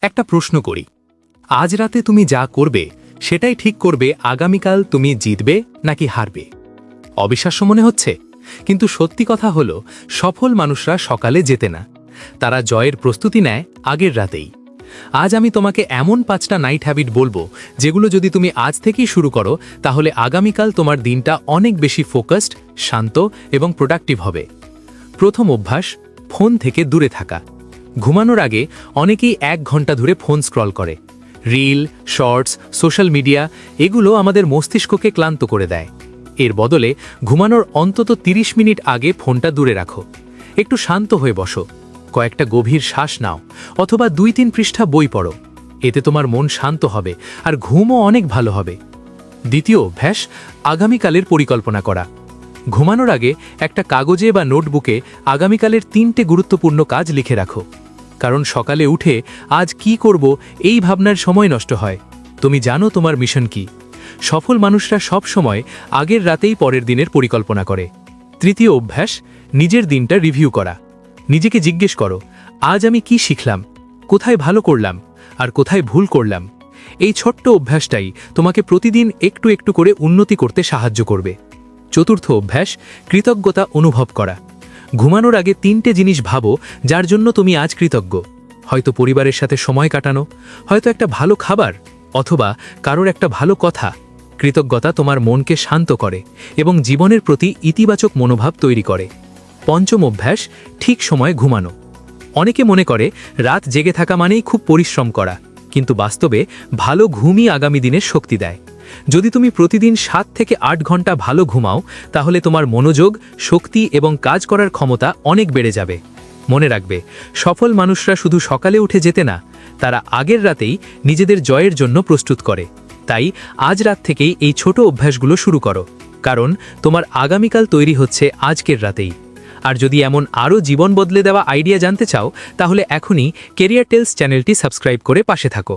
একটা প্রশ্ন করি, আজ রাতে তুমি যা করবে সেটাই ঠিক করবে আগামীকাল তুমি জিতবে নাকি হারবে। অবিশ্বাস্য মনে হচ্ছে, কিন্তু সত্যি কথা হলো সফল মানুষরা সকালে জেতে না, তারা জয়ের প্রস্তুতি নেয় আগের রাতেই। আজ আমি তোমাকে এমন 5টা নাইট হ্যাবিট বলবো যেগুলো যদি তুমি আজ থেকেই শুরু করো তাহলে আগামীকাল তোমার দিনটা অনেক বেশি ফোকাসড, শান্ত এবং প্রোডাক্টিভ হবে। প্রথম অভ্যাস, ফোন থেকে দূরে থাকা। ঘুমানোর আগে অনেকেই 1 ঘন্টা ধরে ফোন স্ক্রল করে। রিল, শর্টস, সোশ্যাল মিডিয়া এগুলো আমাদের মস্তিষ্ককে ক্লান্ত করে দেয়। এর বদলে ঘুমানোর অন্তত 30 মিনিট আগে ফোনটা দূরে রাখো। একটু শান্ত হয়ে বসো, কয়েকটা গভীর শ্বাস নাও অথবা 2-3 পৃষ্ঠা বই পড়ো। এতে তোমার মন শান্ত হবে আর ঘুমও অনেক ভালো হবে। দ্বিতীয় অভ্যাস, আগামীকালের পরিকল্পনা করা। ঘুমানোর আগে একটা কাগজে বা নোটবুকে আগামীকালের 3টে গুরুত্বপূর্ণ কাজ লিখে রাখো, কারণ সকালে উঠে আজ কি করব এই ভাবনার সময় নষ্ট হয়। তুমি জানো তোমার মিশন কি। সফল মানুষরা সব সময় আগের রাতেই পরের দিনের পরিকল্পনা করে। তৃতীয় অভ্যাস, নিজের দিনটা রিভিউ করা। নিজেকে জিজ্ঞেস করো, আজ আমি কি শিখলাম, কোথায় ভালো করলাম আর কোথায় ভুল করলাম। এই ছোট্ট অভ্যাসটাই তোমাকে প্রতিদিন একটু একটু করে উন্নতি করতে সাহায্য করবে। চতুর্থ অভ্যাস, কৃতজ্ঞতা অনুভব করা। ঘুমানোর আগে 3টে জিনিস ভাবো যার জন্য তুমি আজ কৃতজ্ঞ। হয়তো পরিবারের সাথে সময় কাটানো, হয়তো একটা ভালো খাবার, অথবা কারোর একটা ভালো কথা। কৃতজ্ঞতা তোমার মনকে শান্ত করে এবং জীবনের প্রতি ইতিবাচক মনোভাব তৈরি করে। পঞ্চম অভ্যাস, ঠিক সময়ে ঘুমানো। অনেকে মনে করে রাত জেগে থাকা মানেই খুব পরিশ্রম করা, কিন্তু বাস্তবে ভালো ঘুমই আগামী দিনের শক্তি দেয়। যদি তুমি প্রতিদিন 7 থেকে 8 ঘন্টা ভালো ঘুমাও তাহলে তোমার মনোযোগ, শক্তি এবং কাজ করার ক্ষমতা অনেক বেড়ে যাবে। মনে রাখবে, সফল মানুষরা শুধু সকালে উঠে যেতে না, তারা আগের রাতেই নিজেদের জয়ের জন্য প্রস্তুত করে। তাই আজ রাত থেকেই এই ছোট অভ্যাসগুলো শুরু করো, কারণ তোমার আগামীকাল তৈরি হচ্ছে আজকের রাতেই। আর যদি এমন আরও জীবন বদলে দেওয়া আইডিয়া জানতে চাও তাহলে এখনই কেরিয়ার টেলস চ্যানেলটি সাবস্ক্রাইব করে পাশে থাকো।